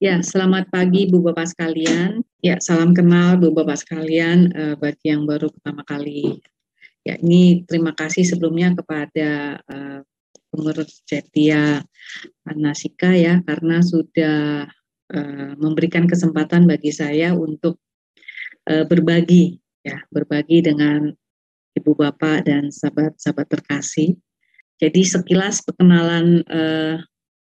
Ya, selamat pagi Bu Bapak sekalian. Ya, salam kenal Bu Bapak sekalian bagi yang baru pertama kali. Ya, ini terima kasih sebelumnya kepada pengurus Cetia Anasika ya, karena sudah memberikan kesempatan bagi saya untuk berbagi dengan Ibu Bapak dan sahabat-sahabat terkasih. Jadi sekilas perkenalan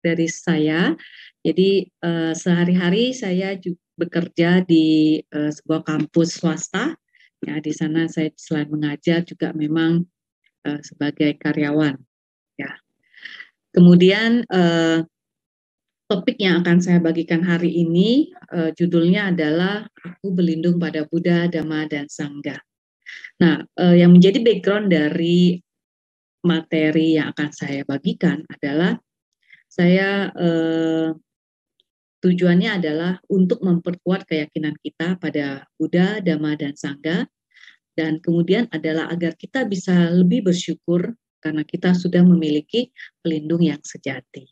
dari saya. Jadi sehari-hari saya juga bekerja di sebuah kampus swasta. Ya, di sana saya selain mengajar juga memang sebagai karyawan. Ya. Kemudian topik yang akan saya bagikan hari ini judulnya adalah Aku Berlindung pada Buddha, Dhamma, dan Sangha. Nah, yang menjadi background dari materi yang akan saya bagikan adalah saya tujuannya adalah untuk memperkuat keyakinan kita pada Buddha, Dhamma, dan Sangha, dan kemudian adalah agar kita bisa lebih bersyukur karena kita sudah memiliki pelindung yang sejati.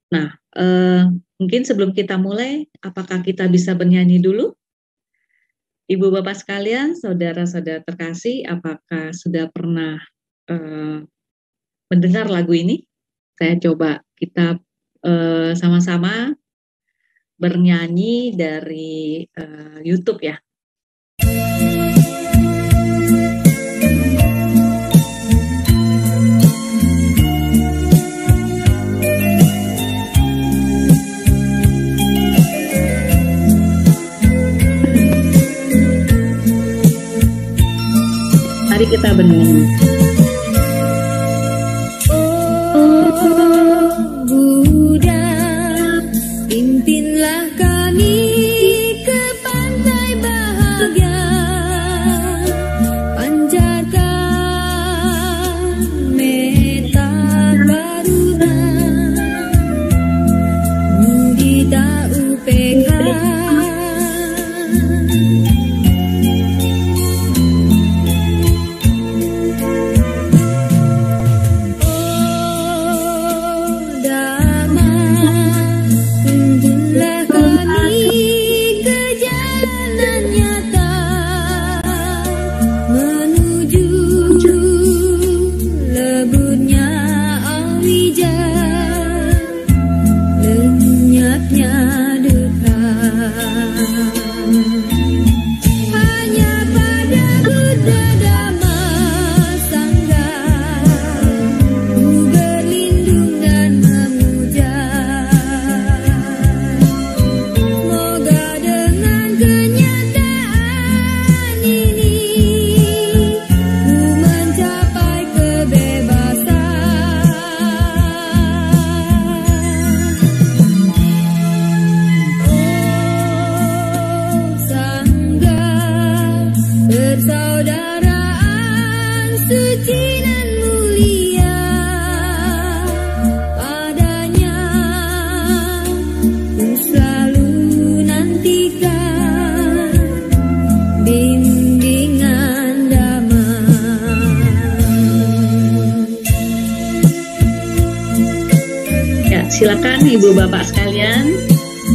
Nah, mungkin sebelum kita mulai, apakah kita bisa bernyanyi dulu? Ibu Bapak sekalian, saudara-saudara terkasih, apakah sudah pernah mendengar lagu ini? Saya coba kita sama-sama bernyanyi dari YouTube ya. Mari kita bernyanyi. Silakan Ibu Bapak sekalian,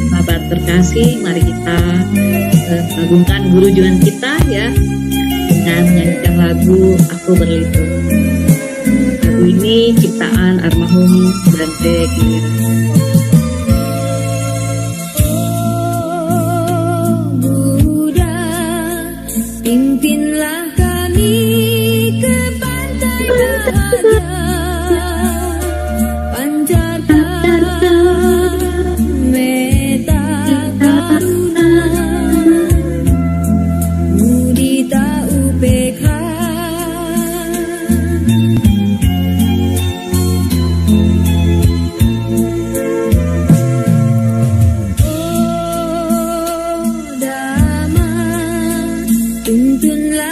sahabat terkasih, mari kita mengagungkan guru junjungan kita ya dengan menyanyikan lagu Aku Berlindung. Lagu ini ciptaan almarhum Bante Giliran. Buddha, pimpinlah kami ke pantai bahagia. Tuntunlah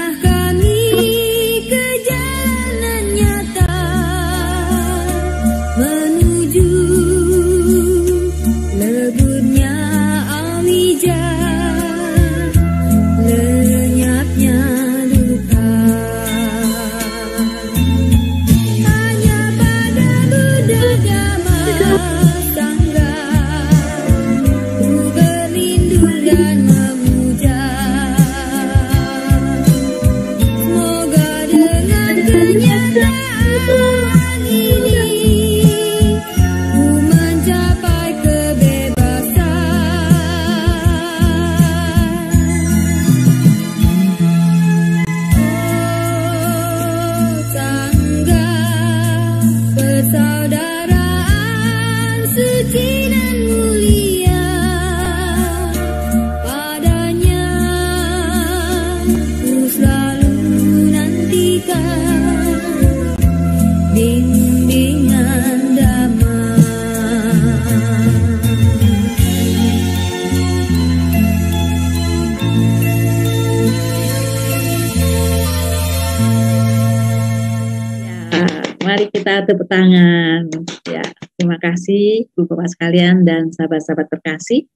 tepuk tangan. Ya, terima kasih Bapak sekalian dan sahabat-sahabat terkasih.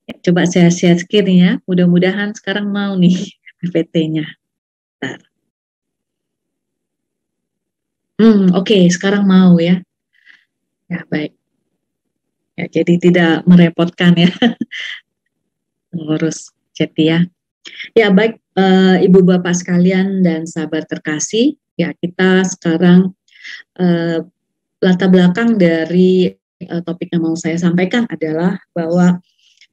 Ya, coba saya share screen ya. Mudah-mudahan sekarang mau nih PPT-nya. Oke, sekarang mau ya. Ya, baik. Ya, jadi tidak merepotkan ya mengurus chat ya. Ya, baik Ibu Bapak sekalian dan sahabat terkasih. Ya, kita sekarang latar belakang dari topik yang mau saya sampaikan adalah bahwa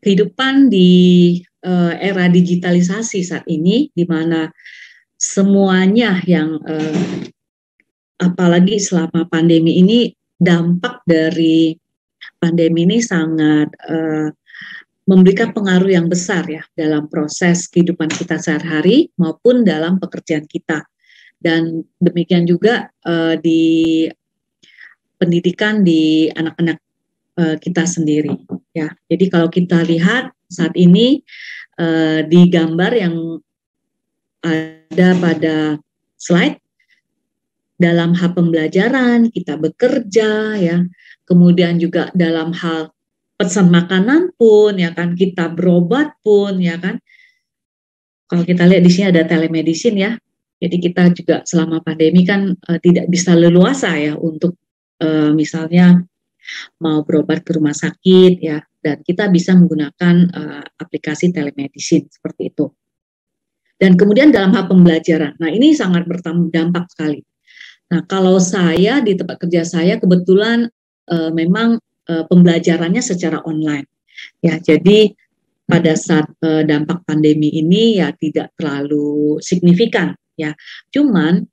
kehidupan di era digitalisasi saat ini, di mana semuanya yang apalagi selama pandemi ini, dampak dari pandemi ini sangat memberikan pengaruh yang besar ya dalam proses kehidupan kita sehari-hari maupun dalam pekerjaan kita. Dan demikian juga di pendidikan di anak-anak kita sendiri ya. Jadi kalau kita lihat saat ini di gambar yang ada pada slide, dalam hal pembelajaran kita bekerja ya, kemudian juga dalam hal pesan makanan pun ya kan, kita berobat pun ya kan. Kalau kita lihat di sini ada telemedicine ya. Jadi kita juga selama pandemi kan tidak bisa leluasa ya untuk misalnya mau berobat ke rumah sakit ya, dan kita bisa menggunakan aplikasi telemedicine seperti itu. Dan kemudian dalam hal pembelajaran, nah ini sangat berdampak sekali. Nah kalau saya di tempat kerja saya kebetulan memang pembelajarannya secara online ya, jadi pada saat dampak pandemi ini ya tidak terlalu signifikan ya, cuman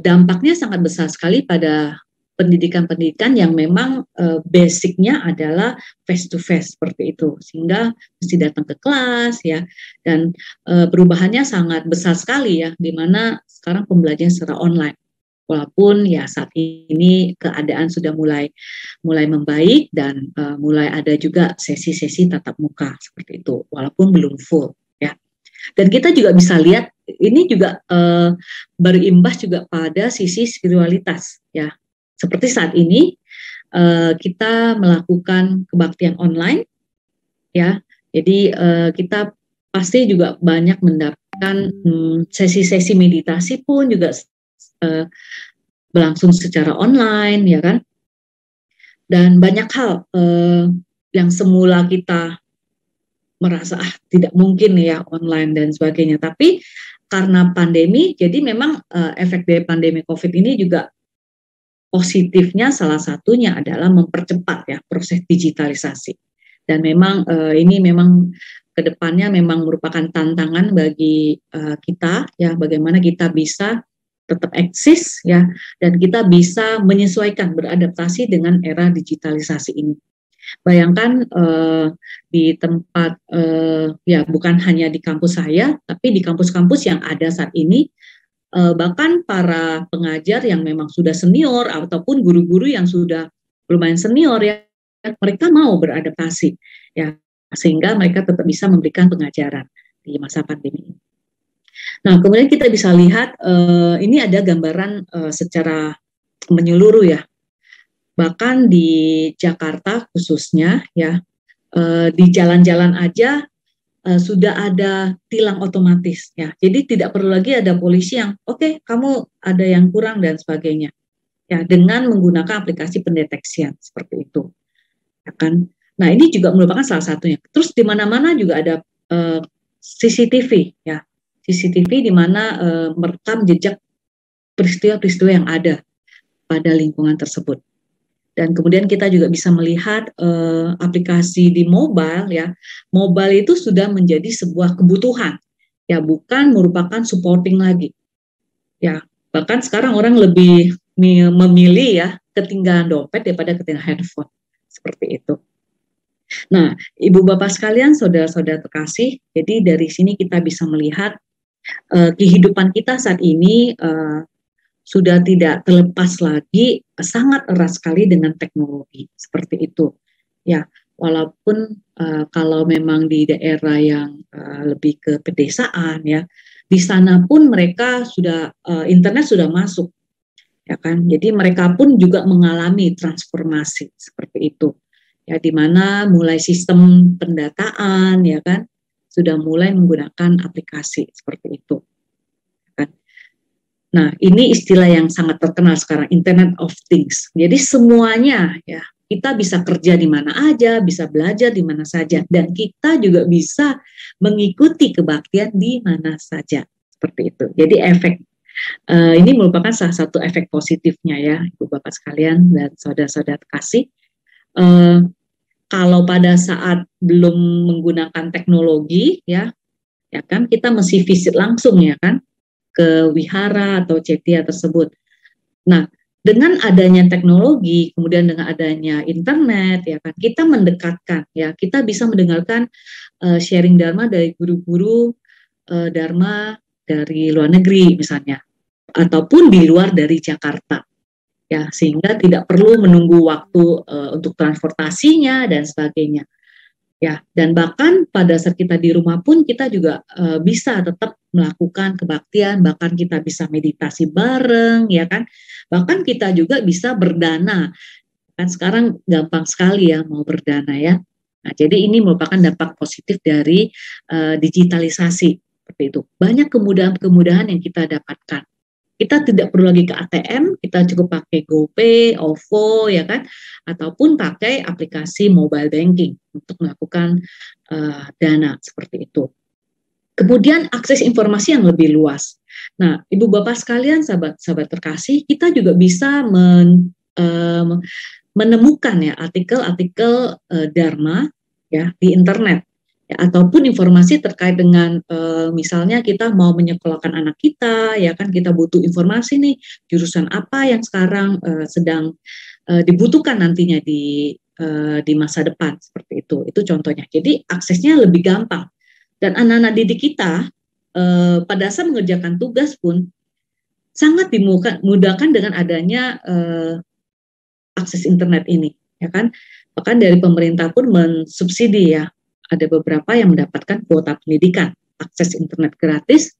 dampaknya sangat besar sekali pada pendidikan-pendidikan yang memang basicnya adalah face to face seperti itu, sehingga mesti datang ke kelas ya, dan perubahannya sangat besar sekali ya, di mana sekarang pembelajaran secara online. Walaupun ya saat ini keadaan sudah mulai membaik dan mulai ada juga sesi-sesi tatap muka seperti itu, walaupun belum full ya. Dan kita juga bisa lihat ini juga berimbas juga pada sisi spiritualitas ya. Seperti saat ini kita melakukan kebaktian online ya. Jadi kita pasti juga banyak mendapatkan sesi-sesi meditasi pun juga berlangsung secara online ya kan. Dan banyak hal yang semula kita merasa tidak mungkin ya online dan sebagainya, tapi karena pandemi, jadi memang efek dari pandemi COVID ini juga positifnya salah satunya adalah mempercepat ya proses digitalisasi. Dan memang ini memang kedepannya memang merupakan tantangan bagi kita ya, bagaimana kita bisa tetap eksis ya, dan kita bisa menyesuaikan, beradaptasi dengan era digitalisasi ini. Bayangkan di tempat ya bukan hanya di kampus saya, tapi di kampus-kampus yang ada saat ini, bahkan para pengajar yang memang sudah senior ataupun guru-guru yang sudah lumayan senior ya, mereka mau beradaptasi ya, sehingga mereka tetap bisa memberikan pengajaran di masa pandemi ini. Nah, kemudian kita bisa lihat ini ada gambaran secara menyeluruh ya. Bahkan di Jakarta khususnya ya, di jalan-jalan aja sudah ada tilang otomatis ya. Jadi tidak perlu lagi ada polisi yang oke, kamu ada yang kurang dan sebagainya. Ya, dengan menggunakan aplikasi pendeteksian seperti itu. Ya kan? Nah, ini juga merupakan salah satunya. Terus di mana-mana juga ada CCTV ya. CCTV di mana merekam jejak peristiwa-peristiwa yang ada pada lingkungan tersebut. Dan kemudian kita juga bisa melihat aplikasi di mobile ya. Mobile itu sudah menjadi sebuah kebutuhan ya, bukan merupakan supporting lagi. Ya, bahkan sekarang orang lebih memilih ya ketinggalan dompet daripada ketinggalan handphone. Seperti itu. Nah, Ibu Bapak sekalian, saudara-saudara terkasih, jadi dari sini kita bisa melihat kehidupan kita saat ini sudah tidak terlepas lagi, sangat erat sekali dengan teknologi seperti itu ya. Walaupun kalau memang di daerah yang lebih ke pedesaan ya, di sana pun mereka sudah internet sudah masuk ya kan. Jadi mereka pun juga mengalami transformasi seperti itu, ya, di mana mulai sistem pendataan, ya kan, sudah mulai menggunakan aplikasi seperti itu, ya kan. Nah, ini istilah yang sangat terkenal sekarang, Internet of Things. Jadi semuanya, ya, kita bisa kerja di mana aja, bisa belajar di mana saja, dan kita juga bisa mengikuti kebaktian di mana saja, seperti itu. Jadi ini merupakan salah satu efek positifnya, ya, Ibu Bapak sekalian dan saudara-saudara kasih. Kalau pada saat belum menggunakan teknologi, ya kan, kita mesti visit langsung, ya kan, ke wihara atau cetia tersebut. Nah, dengan adanya teknologi, kemudian dengan adanya internet, ya kan, kita mendekatkan, ya, kita bisa mendengarkan sharing dharma dari guru-guru dharma dari luar negeri misalnya, ataupun di luar dari Jakarta, ya, sehingga tidak perlu menunggu waktu untuk transportasinya dan sebagainya, ya. Dan bahkan pada saat kita di rumah pun kita juga bisa tetap melakukan kebaktian, bahkan kita bisa meditasi bareng, ya kan, bahkan kita juga bisa berdana, kan sekarang gampang sekali ya mau berdana, ya. Nah, jadi ini merupakan dampak positif dari digitalisasi seperti itu. Banyak kemudahan-kemudahan yang kita dapatkan. Kita tidak perlu lagi ke ATM, kita cukup pakai GoPay, OVO, ya kan, ataupun pakai aplikasi mobile banking untuk melakukan dana seperti itu. Kemudian akses informasi yang lebih luas. Nah, Ibu Bapak sekalian, sahabat-sahabat terkasih, kita juga bisa menemukan, ya, artikel-artikel dharma, ya, di internet. Ya, ataupun informasi terkait dengan misalnya kita mau menyekolahkan anak kita, ya kan, kita butuh informasi nih jurusan apa yang sekarang sedang dibutuhkan nantinya di masa depan, seperti itu contohnya. Jadi aksesnya lebih gampang, dan anak-anak didik kita pada saat mengerjakan tugas pun sangat dimudahkan dengan adanya akses internet ini, ya kan. Bahkan dari pemerintah pun mensubsidi, ya, ada beberapa yang mendapatkan kuota pendidikan, akses internet gratis,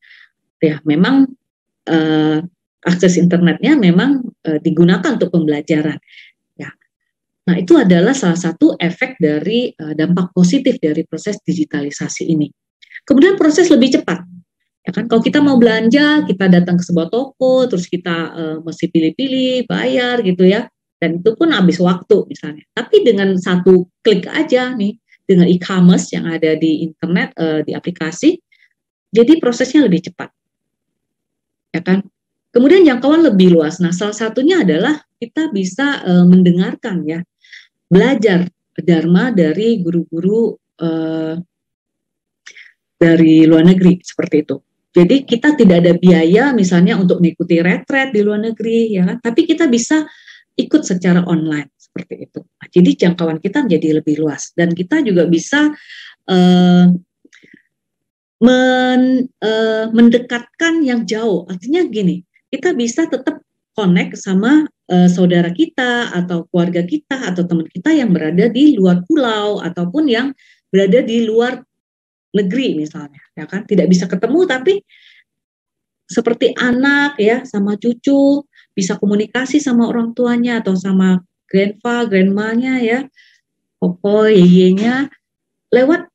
ya, memang akses internetnya memang digunakan untuk pembelajaran, ya. Nah, itu adalah salah satu efek dari dampak positif dari proses digitalisasi ini. Kemudian proses lebih cepat, ya kan. Kalau kita mau belanja, kita datang ke sebuah toko, terus kita mesti pilih-pilih, bayar gitu, ya, dan itu pun habis waktu misalnya. Tapi dengan satu klik aja nih, dengan e-commerce yang ada di internet, di aplikasi, jadi prosesnya lebih cepat, ya kan. Kemudian jangkauan lebih luas. Nah, salah satunya adalah kita bisa mendengarkan, ya, belajar dharma dari guru-guru dari luar negeri, seperti itu. Jadi kita tidak ada biaya misalnya untuk mengikuti retret di luar negeri, ya kan, tapi kita bisa ikut secara online, seperti itu. Nah, jadi jangkauan kita menjadi lebih luas, dan kita juga bisa mendekatkan yang jauh. Artinya gini, kita bisa tetap connect sama saudara kita atau keluarga kita atau teman kita yang berada di luar pulau ataupun yang berada di luar negeri misalnya, ya kan, tidak bisa ketemu tapi seperti anak, ya, sama cucu bisa komunikasi sama orang tuanya atau sama grandpa, grandmanya, ya, opo, yeyenya, lewat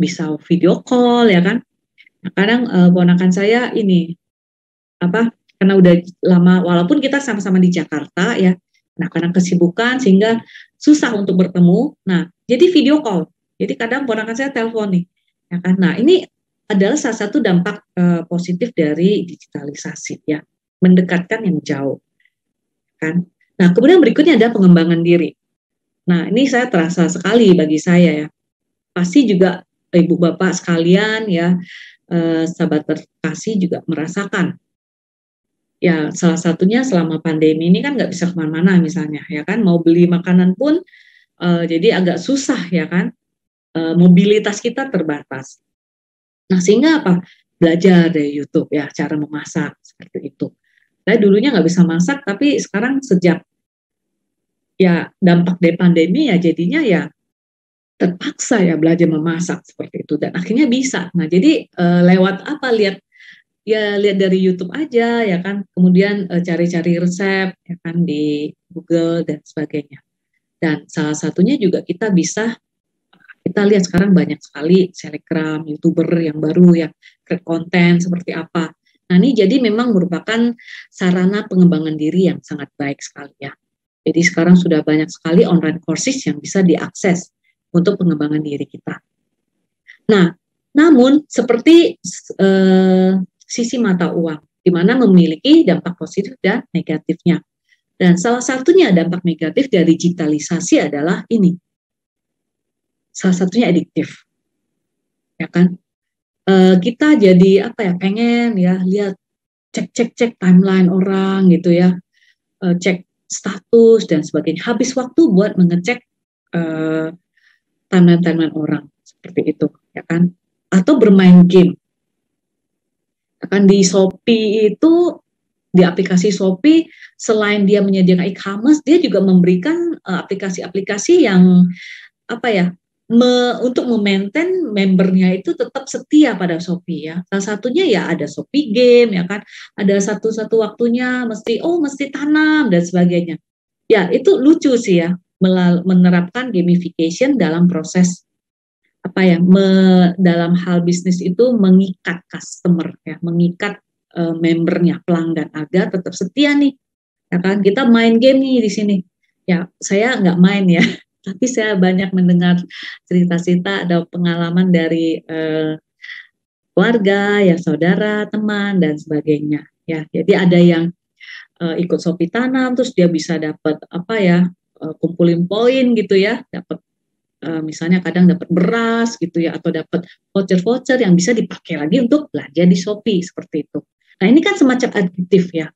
bisa video call, ya kan. Nah, kadang ponakan saya ini karena udah lama, walaupun kita sama-sama di Jakarta, ya, nah kadang kesibukan sehingga susah untuk bertemu. Nah, jadi video call. Jadi kadang ponakan saya telepon nih, ya kan. Nah, ini adalah salah satu dampak positif dari digitalisasi, ya, mendekatkan yang jauh, kan. Nah, kemudian berikutnya ada pengembangan diri. Nah, ini saya terasa sekali bagi saya, ya. Pasti juga Ibu Bapak sekalian, ya, sahabat terkasih juga merasakan. Ya, salah satunya selama pandemi ini kan nggak bisa kemana-mana misalnya, ya kan. Mau beli makanan pun jadi agak susah, ya kan. Mobilitas kita terbatas. Nah, sehingga apa? Belajar dari YouTube, ya, cara memasak seperti itu. Saya dulunya nggak bisa masak, tapi sekarang sejak, ya, dampak dari pandemi, ya, jadinya, ya, terpaksa, ya, belajar memasak seperti itu, dan akhirnya bisa. Nah, jadi lewat apa? Lihat ya lihat dari YouTube aja ya kan, kemudian cari-cari resep ya kan di Google dan sebagainya. Dan salah satunya juga kita lihat sekarang banyak sekali selebgram, YouTuber yang baru yang create konten seperti apa. Nah ini jadi memang merupakan sarana pengembangan diri yang sangat baik sekali ya. Jadi sekarang sudah banyak sekali online courses yang bisa diakses untuk pengembangan diri kita. Nah, namun seperti sisi mata uang, di mana memiliki dampak positif dan negatifnya. Dan salah satunya dampak negatif dari digitalisasi adalah ini. Salah satunya adiktif, ya kan? Kita jadi apa ya? Pengen ya lihat cek timeline orang gitu ya, cek status dan sebagainya. Habis waktu buat mengecek timeline orang seperti itu, ya kan? Atau bermain game. Akan di Shopee itu, di aplikasi Shopee, selain dia menyediakan e-commerce, dia juga memberikan aplikasi-aplikasi yang apa ya, untuk memaintain membernya itu tetap setia pada Shopee ya. Salah satunya ya ada Shopee Game ya kan, ada satu waktunya mesti tanam dan sebagainya. Ya itu lucu sih ya, menerapkan gamification dalam proses apa ya, dalam hal bisnis itu mengikat customer ya, mengikat membernya, pelanggan agar tetap setia nih, ya kan? Kita main game nih di sini. Ya, saya nggak main ya, tapi saya banyak mendengar cerita-cerita, ada pengalaman dari keluarga, ya saudara, teman dan sebagainya. Ya, jadi ada yang ikut Shopee Tanam, terus dia bisa dapat apa ya, kumpulin poin gitu ya, dapat misalnya kadang dapat beras gitu ya, atau dapat voucher-voucher yang bisa dipakai lagi untuk belanja di Shopee seperti itu. Nah ini kan semacam adiktif ya,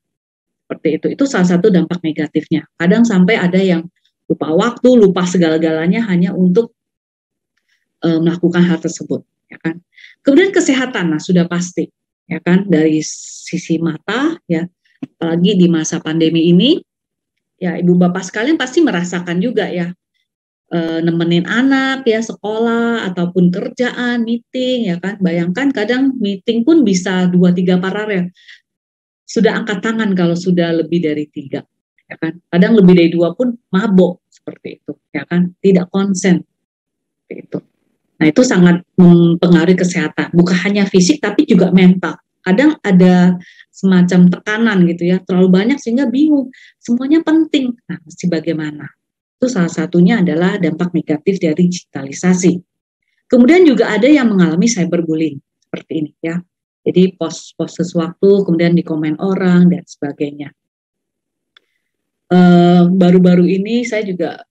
seperti itu. Itu salah satu dampak negatifnya. Kadang sampai ada yang lupa waktu, lupa segala-galanya hanya untuk melakukan hal tersebut, ya kan. Kemudian kesehatan, nah sudah pasti, ya kan, dari sisi mata ya, apalagi di masa pandemi ini, ya ibu bapak sekalian pasti merasakan juga ya. Nemenin anak ya sekolah ataupun kerjaan, meeting ya kan. Bayangkan kadang meeting pun bisa 2-3 paralel. Sudah angkat tangan kalau sudah lebih dari 3 ya kan. Kadang lebih dari 2 pun mabok seperti itu ya kan. Tidak konsen seperti itu. Nah itu sangat mempengaruhi kesehatan, bukan hanya fisik tapi juga mental. Kadang ada semacam tekanan gitu ya, terlalu banyak sehingga bingung. Semuanya penting. Nah mesti bagaimana? Itu salah satunya adalah dampak negatif dari digitalisasi. Kemudian juga ada yang mengalami cyberbullying seperti ini ya. Jadi post sesuatu kemudian dikomen orang dan sebagainya. Baru-baru ini saya juga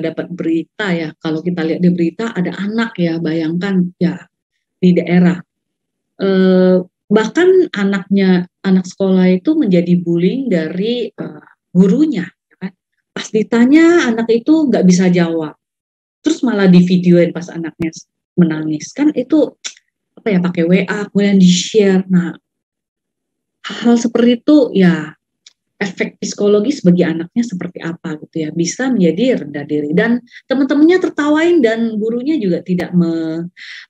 dapat berita ya. Kalau kita lihat di berita ada anak ya, bayangkan ya di daerah. Bahkan anak sekolah itu menjadi bullying dari gurunya. Pas ditanya anak itu nggak bisa jawab, terus malah di videoin pas anaknya menangis, kan itu apa ya, pakai WA kemudian di share. Nah hal seperti itu ya, efek psikologis bagi anaknya seperti apa gitu ya, bisa menjadi rendah diri dan teman-temannya tertawain dan gurunya juga tidak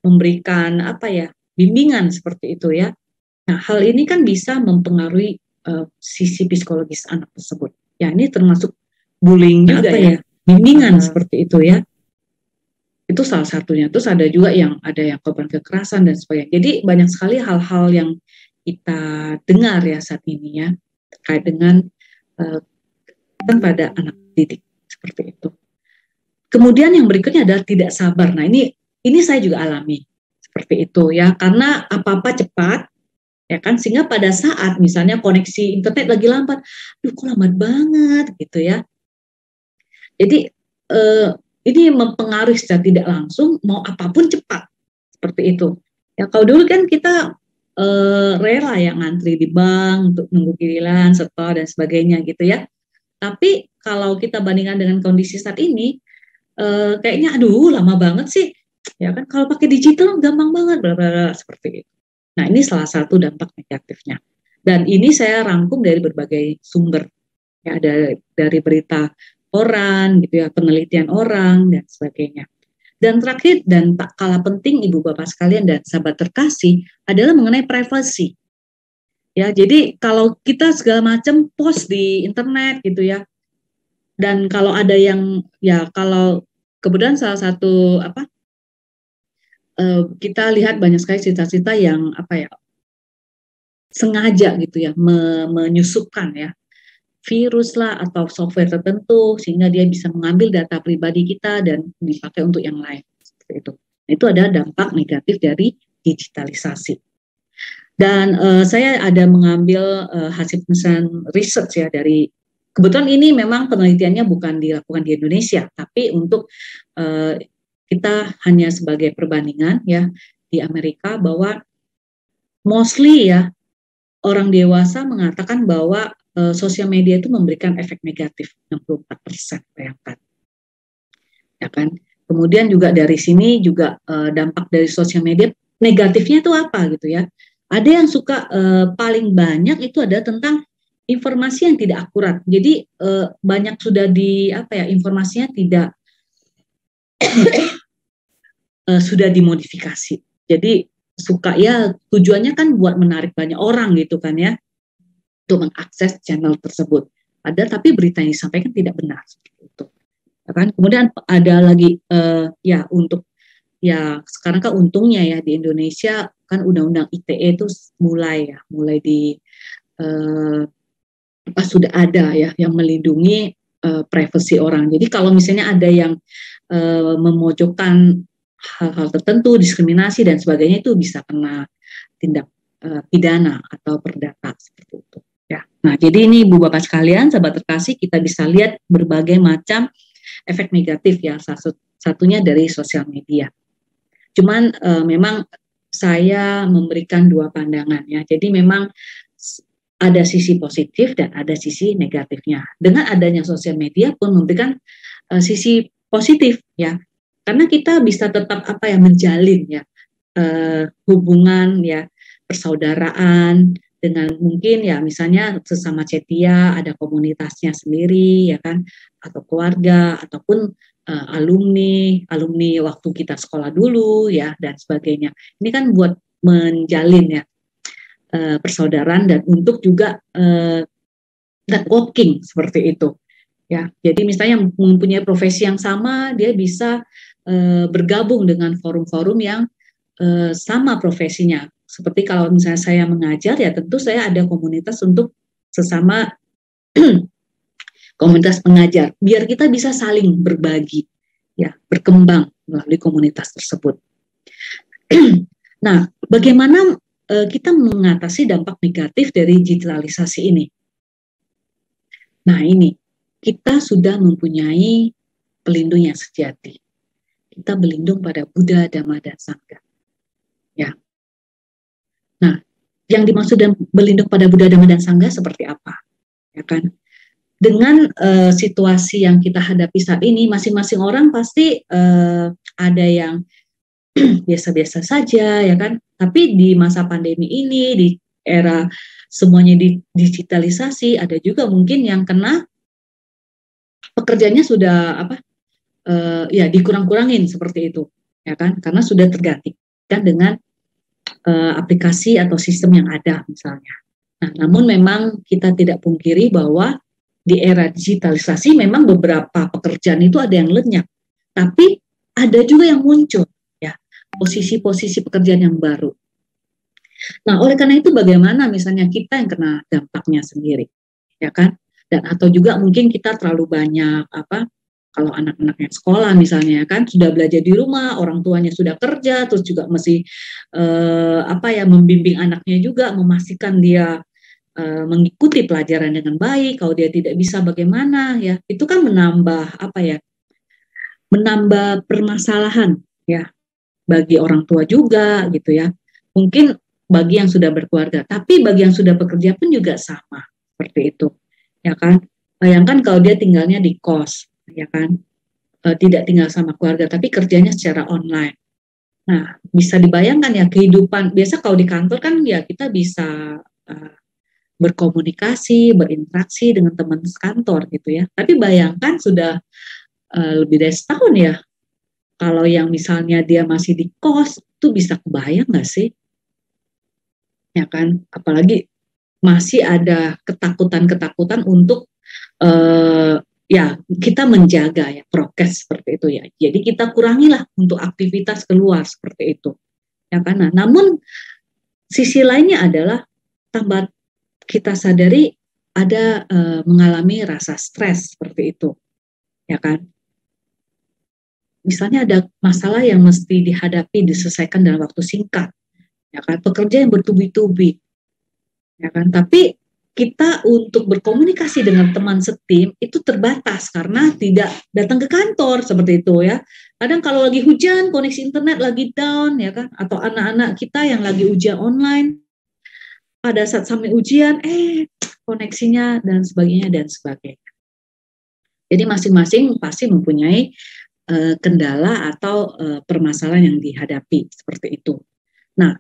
memberikan apa ya, bimbingan seperti itu ya. Nah hal ini kan bisa mempengaruhi sisi psikologis anak tersebut ya. Ini termasuk bullying juga ya, bimbingan seperti itu ya. Itu salah satunya. Terus ada juga yang korban kekerasan dan sebagainya. Jadi banyak sekali hal-hal yang kita dengar ya saat ini ya, terkait dengan pada anak didik seperti itu. Kemudian yang berikutnya adalah tidak sabar. Nah ini saya juga alami seperti itu ya, karena apa-apa cepat ya kan, sehingga pada saat misalnya koneksi internet lagi lambat, kok lambat banget gitu ya. Jadi ini mempengaruhi secara tidak langsung, mau apapun cepat seperti itu. Ya kalau dulu kan kita rela ya ngantri di bank untuk nunggu giliran, setor dan sebagainya gitu ya. Tapi kalau kita bandingkan dengan kondisi saat ini, kayaknya aduh lama banget sih. Ya kan kalau pakai digital gampang banget, bla bla bla seperti itu. Nah ini salah satu dampak negatifnya. Dan ini saya rangkum dari berbagai sumber. Ya dari berita orang gitu ya, penelitian orang dan sebagainya. Dan terakhir dan tak kalah penting ibu bapak sekalian dan sahabat terkasih adalah mengenai privasi Ya, jadi kalau kita segala macam post di internet gitu ya, dan kalau ada yang ya kalau kemudian salah satu apa kita lihat banyak sekali cerita-cerita yang apa ya sengaja gitu ya menyusupkan ya virus lah atau software tertentu sehingga dia bisa mengambil data pribadi kita dan dipakai untuk yang lain seperti itu. Itu ada dampak negatif dari digitalisasi. Dan saya ada mengambil hasil penelitian research ya dari kebetulan ini memang penelitiannya bukan dilakukan di Indonesia, tapi untuk kita hanya sebagai perbandingan ya di Amerika bahwa mostly ya orang dewasa mengatakan bahwa sosial media itu memberikan efek negatif 64%, bayangkan. Ya kan? Kemudian juga dari sini juga dampak dari sosial media negatifnya itu apa gitu ya. Ada yang suka paling banyak itu ada tentang informasi yang tidak akurat. Jadi banyak sudah di apa ya informasinya tidak sudah dimodifikasi. Jadi suka ya tujuannya kan buat menarik banyak orang gitu kan ya untuk mengakses channel tersebut. Ada tapi berita yang disampaikan tidak benar seperti itu. Ya kan? Kemudian ada lagi ya untuk ya sekarang kan untungnya ya di Indonesia kan undang-undang ITE itu mulai di sudah ada ya yang melindungi privasi orang. Jadi kalau misalnya ada yang memojokkan hal-hal tertentu, diskriminasi dan sebagainya itu bisa kena tindak pidana atau perdata seperti itu. Ya. Nah, jadi ini Bu Bapak sekalian, sahabat terkasih, kita bisa lihat berbagai macam efek negatif ya, satunya dari sosial media. Cuman memang saya memberikan dua pandangan ya. Jadi memang ada sisi positif dan ada sisi negatifnya. Dengan adanya sosial media pun memberikan sisi positif ya. Karena kita bisa tetap apa ya menjalin ya hubungan ya persaudaraan dengan mungkin ya misalnya sesama cetia ada komunitasnya sendiri ya kan atau keluarga ataupun alumni waktu kita sekolah dulu ya dan sebagainya. Ini kan buat menjalin ya persaudaraan dan untuk juga networking seperti itu. Ya, jadi misalnya mempunyai profesi yang sama, dia bisa bergabung dengan forum-forum yang sama profesinya. Seperti kalau misalnya saya mengajar, ya tentu saya ada komunitas untuk sesama komunitas pengajar. Biar kita bisa saling berbagi, ya berkembang melalui komunitas tersebut. Nah, bagaimana kita mengatasi dampak negatif dari digitalisasi ini? Nah, ini kita sudah mempunyai pelindung yang sejati. Kita berlindung pada Buddha, Dhamma, dan Sangha. Ya. Nah, yang dimaksud dan berlindung pada Buddha, Dhamma, dan Sangha seperti apa? Ya kan? Dengan situasi yang kita hadapi saat ini, masing-masing orang pasti ada yang biasa-biasa saja, ya kan? Tapi di masa pandemi ini, di era semuanya digitalisasi, ada juga mungkin yang kena pekerjaannya sudah apa? Ya dikurang-kurangin seperti itu, ya kan? Karena sudah tergantikan dengan aplikasi atau sistem yang ada misalnya. Nah, namun memang kita tidak pungkiri bahwa di era digitalisasi memang beberapa pekerjaan itu ada yang lenyap, tapi ada juga yang muncul, ya posisi-posisi pekerjaan yang baru. Nah, oleh karena itu bagaimana misalnya kita yang kena dampaknya sendiri, ya kan? Dan atau juga mungkin kita terlalu banyak apa? Kalau anak-anak yang sekolah misalnya kan sudah belajar di rumah, orang tuanya sudah kerja, terus juga masih apa ya membimbing anaknya juga, memastikan dia mengikuti pelajaran dengan baik. Kalau dia tidak bisa bagaimana ya, itu kan menambah apa ya, menambah permasalahan ya bagi orang tua juga gitu ya. Mungkin bagi yang sudah berkeluarga, tapi bagi yang sudah bekerja pun juga sama seperti itu, ya kan? Bayangkan kalau dia tinggalnya di kos, ya kan, tidak tinggal sama keluarga tapi kerjanya secara online. Nah, bisa dibayangkan ya kehidupan biasa kalau di kantor kan ya kita bisa berkomunikasi, berinteraksi dengan teman sekantor gitu ya. Tapi bayangkan sudah lebih dari setahun ya, kalau yang misalnya dia masih di kos, itu bisa kebayang nggak sih? Ya kan, apalagi masih ada ketakutan-ketakutan untuk ya kita menjaga ya prokes seperti itu ya. Jadi kita kurangilah untuk aktivitas keluar seperti itu. Ya kan? Nah, namun sisi lainnya adalah tambah kita sadari ada mengalami rasa stres seperti itu. Ya kan? Misalnya ada masalah yang mesti dihadapi, diselesaikan dalam waktu singkat. Ya kan? Pekerjaan yang bertubi-tubi. Ya kan? Tapi kita untuk berkomunikasi dengan teman setim itu terbatas karena tidak datang ke kantor seperti itu ya. Kadang kalau lagi hujan, koneksi internet lagi down ya kan, atau anak-anak kita yang lagi ujian online pada saat sampai ujian koneksinya dan sebagainya. Jadi masing-masing pasti mempunyai kendala atau permasalahan yang dihadapi seperti itu. Nah,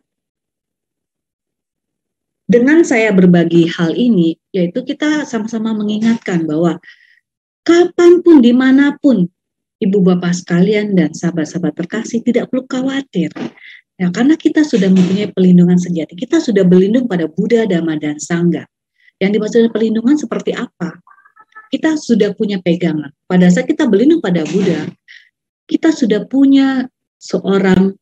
dengan saya berbagi hal ini, yaitu kita sama-sama mengingatkan bahwa kapanpun, dimanapun, Ibu Bapak sekalian dan sahabat-sahabat terkasih tidak perlu khawatir. Ya, karena kita sudah mempunyai pelindungan sejati. Kita sudah berlindung pada Buddha, Dhamma, dan Sangha. Yang dimaksud perlindungan seperti apa? Kita sudah punya pegangan. Pada saat kita berlindung pada Buddha, kita sudah punya seorang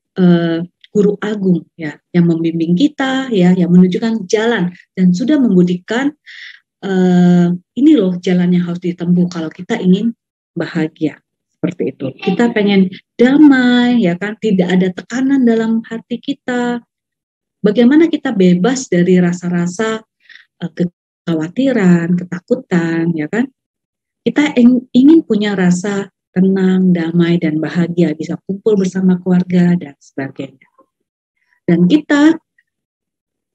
guru agung ya yang membimbing kita ya, yang menunjukkan jalan dan sudah membuktikan ini loh jalan yang harus ditempuh kalau kita ingin bahagia seperti itu. Kita pengen damai ya kan, tidak ada tekanan dalam hati kita. Bagaimana kita bebas dari rasa-rasa kekhawatiran, ketakutan ya kan? Kita ingin punya rasa tenang, damai dan bahagia, bisa kumpul bersama keluarga dan sebagainya. Dan kita,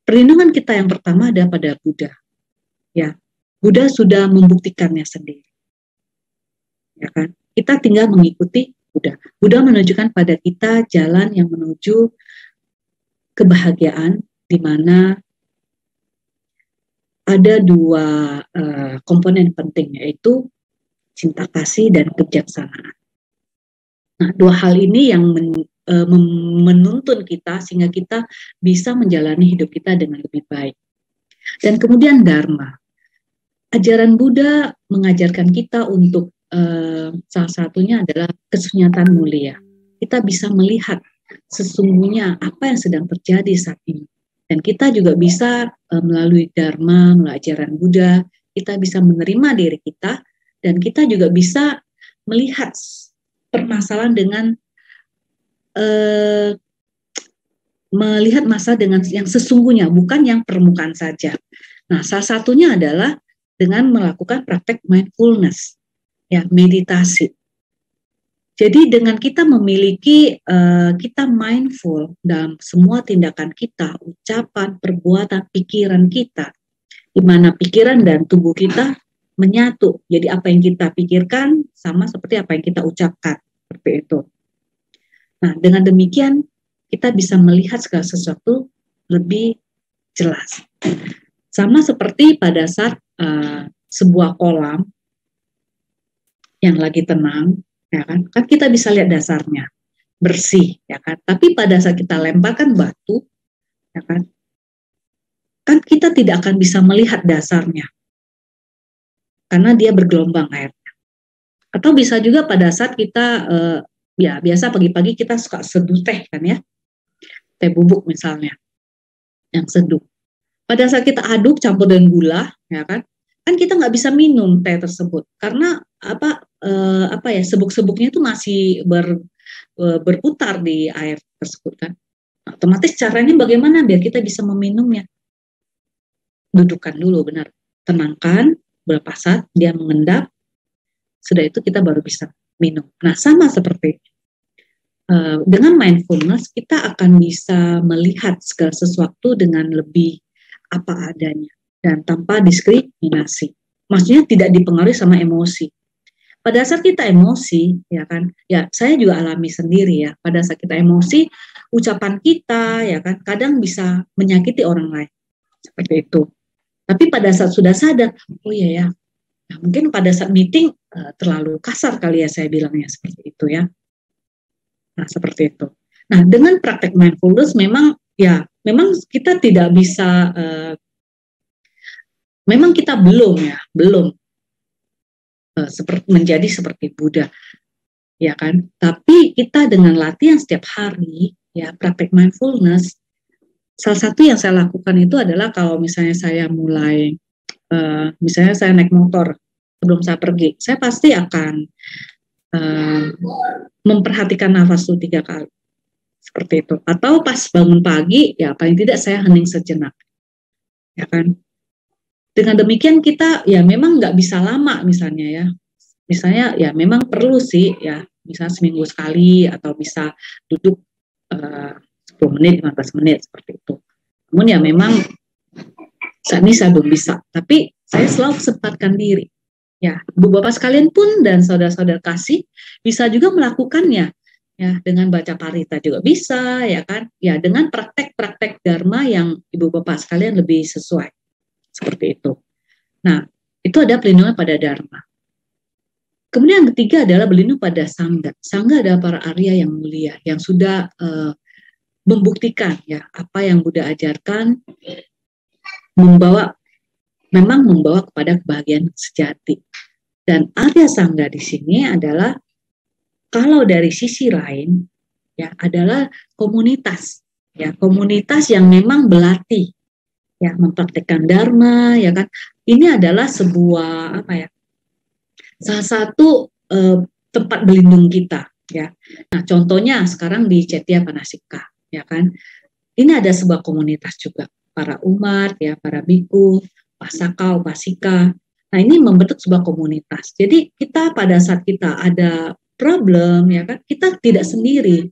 perlindungan kita yang pertama ada pada Buddha. Ya, Buddha sudah membuktikannya sendiri. Ya kan? Kita tinggal mengikuti Buddha. Buddha menunjukkan pada kita jalan yang menuju kebahagiaan, di mana ada dua komponen penting, yaitu cinta kasih dan kebijaksanaan. Nah, dua hal ini yang menuntun kita sehingga kita bisa menjalani hidup kita dengan lebih baik. Dan kemudian Dharma. Ajaran Buddha mengajarkan kita untuk salah satunya adalah kesunyatan mulia. Kita bisa melihat sesungguhnya apa yang sedang terjadi saat ini. Dan kita juga bisa melalui Dharma, melalui ajaran Buddha, kita bisa menerima diri kita dan kita juga bisa melihat permasalahan dengan melihat masa dengan yang sesungguhnya, bukan yang permukaan saja. Nah, salah satunya adalah dengan melakukan praktek mindfulness, ya, meditasi. Jadi dengan kita memiliki, kita mindful dalam semua tindakan kita, ucapan, perbuatan, pikiran kita, di mana pikiran dan tubuh kita menyatu. Jadi apa yang kita pikirkan sama seperti apa yang kita ucapkan, seperti itu. Nah, dengan demikian kita bisa melihat segala sesuatu lebih jelas. Sama seperti pada saat sebuah kolam yang lagi tenang, ya kan kita bisa lihat dasarnya bersih, ya kan. Tapi pada saat kita lemparkan batu, ya kan kita tidak akan bisa melihat dasarnya karena dia bergelombang airnya. Atau bisa juga pada saat kita ya biasa pagi-pagi kita suka seduh teh kan ya, teh bubuk misalnya yang seduh. Pada saat kita aduk campur dengan gula, ya kan kita nggak bisa minum teh tersebut karena apa ya, sebuk-sebuknya itu masih berputar di air tersebut kan. Nah, otomatis caranya bagaimana biar kita bisa meminumnya? Dudukkan dulu, benar, tenangkan beberapa saat, dia mengendap, sudah itu kita baru bisa minum. Nah, sama seperti dengan mindfulness kita akan bisa melihat segala sesuatu dengan lebih apa adanya dan tanpa diskriminasi. Maksudnya tidak dipengaruhi sama emosi. Pada saat kita emosi, ya kan, ya saya juga alami sendiri ya. Pada saat kita emosi, ucapan kita, ya kan, kadang bisa menyakiti orang lain seperti itu. Tapi pada saat sudah sadar, oh iya ya, nah, mungkin pada saat meeting terlalu kasar kali ya saya bilangnya seperti itu ya. Nah seperti itu. Nah dengan praktek mindfulness memang kita tidak bisa memang kita belum menjadi seperti Buddha, ya kan? Tapi kita dengan latihan setiap hari, ya praktek mindfulness, salah satu yang saya lakukan itu adalah kalau misalnya saya mulai, misalnya saya naik motor sebelum saya pergi, saya pasti akan memperhatikan nafas itu 3 kali, seperti itu. Atau pas bangun pagi, ya paling tidak saya hening sejenak, ya kan? Dengan demikian kita ya memang nggak bisa lama misalnya ya memang perlu sih ya misalnya seminggu sekali atau bisa duduk 10 menit 15 menit seperti itu. Namun ya memang saat ini saya belum bisa, tapi saya selalu sempatkan diri ya. Ibu bapak sekalian pun dan saudara-saudara kasih bisa juga melakukannya ya, dengan baca parita juga bisa ya kan ya, dengan praktek-praktek dharma yang ibu bapak sekalian lebih sesuai. Seperti itu. Nah, itu ada pelindungan pada dharma. Kemudian yang ketiga adalah berlindung pada sangga. Sangga adalah para Arya yang mulia, yang sudah membuktikan ya apa yang Buddha ajarkan, memang membawa kepada kebahagiaan sejati. Dan Arya Sangga di sini adalah, kalau dari sisi lain ya, adalah komunitas ya, komunitas yang memang berlatih ya mempraktikkan dharma ya kan. Ini adalah sebuah salah satu tempat berlindung kita ya. Nah, contohnya sekarang di Cetya Panasika ya kan. Ini ada sebuah komunitas juga, para umat ya, para biku, pasaka, upasika. Nah, ini membentuk sebuah komunitas. Jadi kita pada saat kita ada problem ya kan, kita tidak sendiri.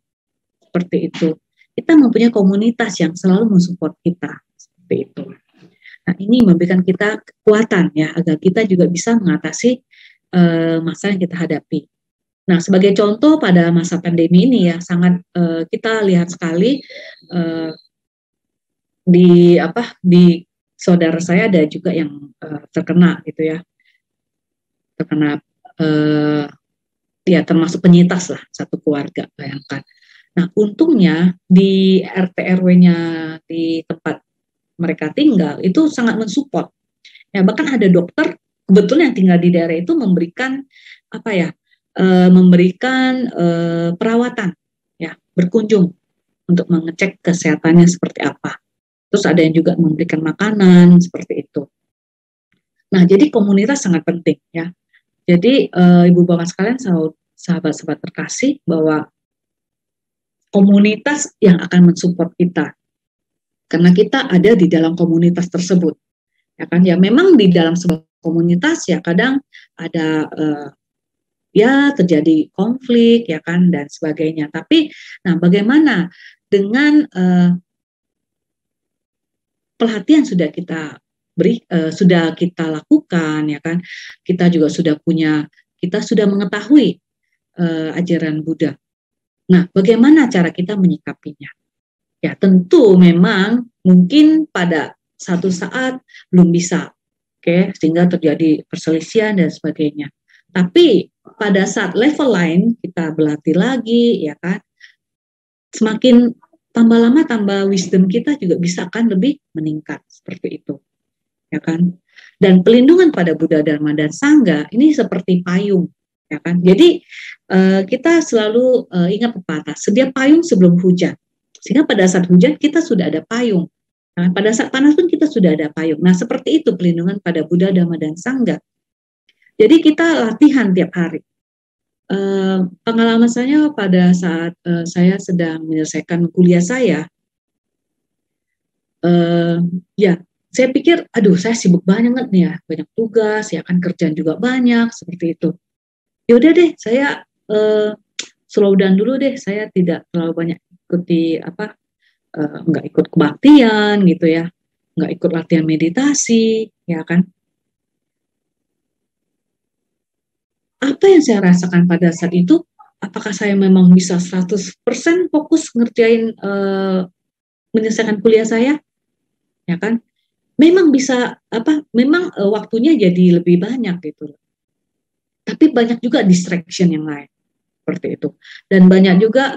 Seperti itu. Kita mempunyai komunitas yang selalu mensupport kita. Seperti itu. Nah, ini memberikan kita kekuatan ya, agar kita juga bisa mengatasi masalah yang kita hadapi. Nah, sebagai contoh pada masa pandemi ini ya, sangat kita lihat sekali di saudara saya ada juga yang terkena gitu ya, terkena ya termasuk penyintas lah, satu keluarga, bayangkan. Nah, untungnya di RT RW-nya di tempat mereka tinggal itu sangat mensupport. Ya, bahkan ada dokter kebetulan yang tinggal di daerah itu memberikan perawatan ya, berkunjung untuk mengecek kesehatannya seperti apa. Terus ada yang juga memberikan makanan seperti itu. Nah, jadi komunitas sangat penting ya. Jadi ibu bapak sekalian, sahabat-sahabat terkasih, bahwa komunitas yang akan mensupport kita, karena kita ada di dalam komunitas tersebut, ya kan? Ya memang di dalam sebuah komunitas ya kadang ada ya terjadi konflik ya kan dan sebagainya. Tapi, nah bagaimana dengan pelatihan sudah kita sudah kita lakukan ya kan? Kita juga kita sudah mengetahui ajaran Buddha. Nah, bagaimana cara kita menyikapinya? Ya tentu memang mungkin pada satu saat belum bisa, sehingga terjadi perselisihan dan sebagainya. Tapi pada saat level lain kita berlatih lagi, ya kan, semakin tambah lama tambah wisdom kita juga bisa akan lebih meningkat seperti itu, ya kan. Dan pelindungan pada Buddha, Dharma, dan Sangga ini seperti payung, ya kan. Jadi kita selalu ingat pepatah, sedia payung sebelum hujan. Sehingga pada saat hujan kita sudah ada payung. Nah, pada saat panas pun kita sudah ada payung. Nah, seperti itu pelindungan pada Buddha, Dhamma, dan Sangga. Jadi kita latihan tiap hari. Pengalaman saya pada saat saya sedang menyelesaikan kuliah saya, ya saya pikir, aduh saya sibuk banget nih ya, banyak tugas, ya kan kerjaan juga banyak, seperti itu. Yaudah deh, saya slow down dulu deh, saya tidak terlalu banyak ikuti nggak ikut kebaktian gitu ya, nggak ikut latihan meditasi, ya kan. Apa yang saya rasakan pada saat itu, apakah saya memang bisa 100% fokus ngerjain menyelesaikan kuliah saya, ya kan? Memang bisa memang waktunya jadi lebih banyak gitu. Tapi banyak juga distraction yang lain seperti itu, dan banyak juga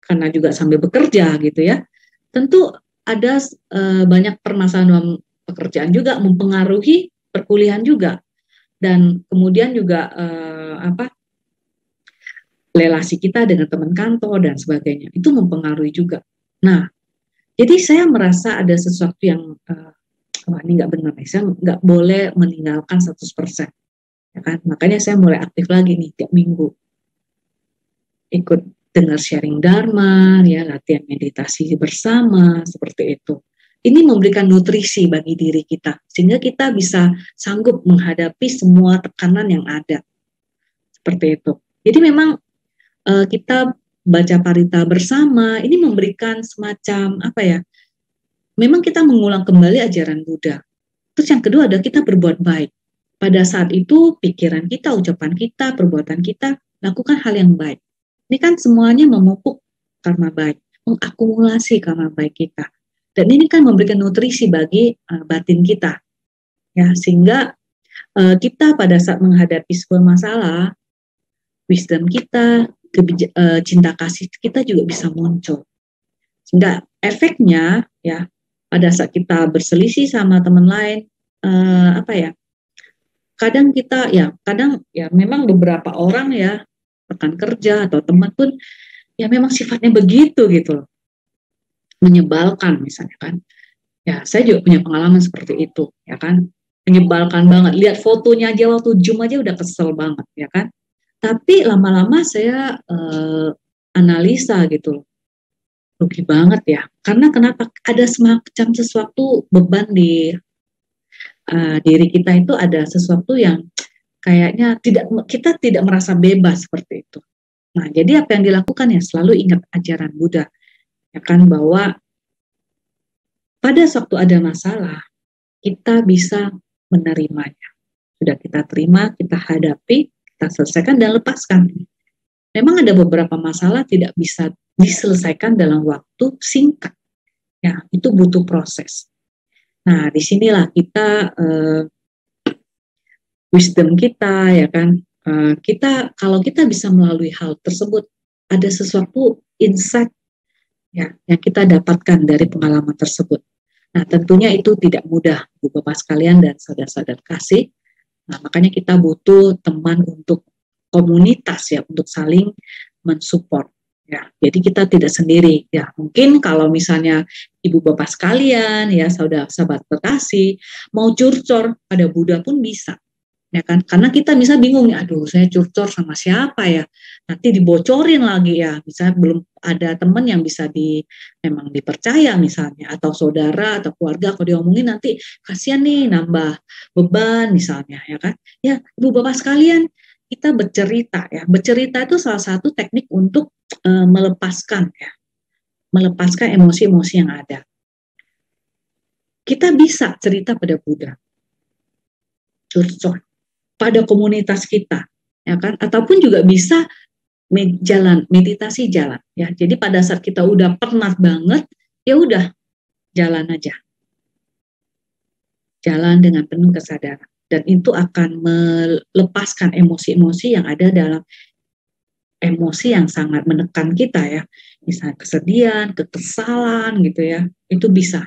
karena juga sambil bekerja gitu ya, tentu ada banyak permasalahan pekerjaan juga, mempengaruhi perkuliahan juga, dan kemudian juga relasi kita dengan teman kantor dan sebagainya, itu mempengaruhi juga. Nah, jadi saya merasa ada sesuatu yang wah ini nggak benar nih, saya nggak boleh meninggalkan 100%. Ya kan? Makanya saya mulai aktif lagi nih tiap minggu. Ikut dengar sharing Dharma, ya, latihan meditasi bersama, seperti itu. Ini memberikan nutrisi bagi diri kita, sehingga kita bisa sanggup menghadapi semua tekanan yang ada. Seperti itu. Jadi memang kita baca parita bersama, ini memberikan semacam apa ya, memang kita mengulang kembali ajaran Buddha. Terus yang kedua adalah kita berbuat baik. Pada saat itu pikiran kita, ucapan kita, perbuatan kita, lakukan hal yang baik. Ini kan semuanya memupuk karma baik, mengakumulasi karma baik kita. Dan ini kan memberikan nutrisi bagi batin kita. Ya, sehingga kita pada saat menghadapi sebuah masalah, wisdom kita, cinta kasih kita juga bisa muncul. Sehingga efeknya ya pada saat kita berselisih sama teman lain, kadang memang beberapa orang ya, rekan kerja atau teman pun ya memang sifatnya begitu gitu loh, menyebalkan misalnya kan. Ya saya juga punya pengalaman seperti itu ya kan, menyebalkan banget. Lihat fotonya aja waktu Zoom aja udah kesel banget ya kan. Tapi lama-lama saya analisa gitu loh, rugi banget ya. Karena kenapa? Ada semacam sesuatu beban di diri kita, itu ada sesuatu yang kayaknya kita tidak merasa bebas seperti itu. Nah, jadi apa yang dilakukan ya selalu ingat ajaran Buddha, ya kan, bahwa pada waktu ada masalah kita bisa menerimanya. Sudah kita terima, kita hadapi, kita selesaikan dan lepaskan. Memang ada beberapa masalah tidak bisa diselesaikan dalam waktu singkat. Ya, itu butuh proses. Nah, disinilah kita wisdom kita, ya kan, kalau kita bisa melalui hal tersebut, ada sesuatu insight ya yang kita dapatkan dari pengalaman tersebut. Nah, tentunya itu tidak mudah, Bapak sekalian dan saudara-saudara kasih. Nah, makanya kita butuh teman untuk komunitas ya, untuk saling mensupport. Ya, jadi kita tidak sendiri. Ya, mungkin kalau misalnya ibu bapak sekalian ya, sahabat terkasih mau curcol pada Buddha pun bisa. Ya kan? Karena kita bisa bingung nih, aduh saya curcol sama siapa ya? Nanti dibocorin lagi ya. Misalnya belum ada teman yang bisa memang dipercaya misalnya, atau saudara atau keluarga, kalau diomongin nanti kasihan nih nambah beban misalnya ya kan. Ya, ibu bapak sekalian, kita bercerita ya. Bercerita itu salah satu teknik untuk melepaskan emosi-emosi yang ada. Kita bisa cerita pada Buddha, curcol pada komunitas kita, ya kan? Ataupun juga bisa meditasi jalan, ya. Jadi pada saat kita udah penat banget, ya udah jalan aja, jalan dengan penuh kesadaran, dan itu akan melepaskan emosi-emosi yang ada dalam emosi yang sangat menekan kita ya, misalnya kesedihan, kekesalan gitu ya, itu bisa,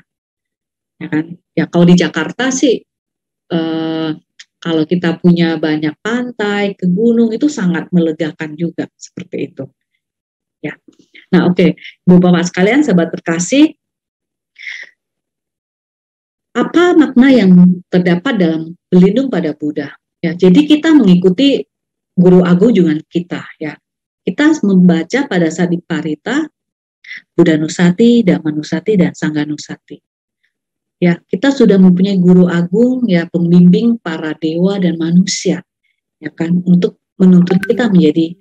ya kan? Ya kalau di Jakarta sih, kalau kita punya banyak pantai, ke gunung, itu sangat melegakan juga, seperti itu. Ya. Nah, oke. Bu Bapak sekalian, sahabat terkasih, apa makna yang terdapat dalam berlindung pada Buddha? Ya, jadi kita mengikuti guru agung junjungan kita, ya. Kita membaca pada saat di Parita, Buddha Nusati, Dhamma Nusati, dan Sangha Nusati. Ya, kita sudah mempunyai guru agung ya, pembimbing para dewa dan manusia, ya kan, untuk menuntut kita menjadi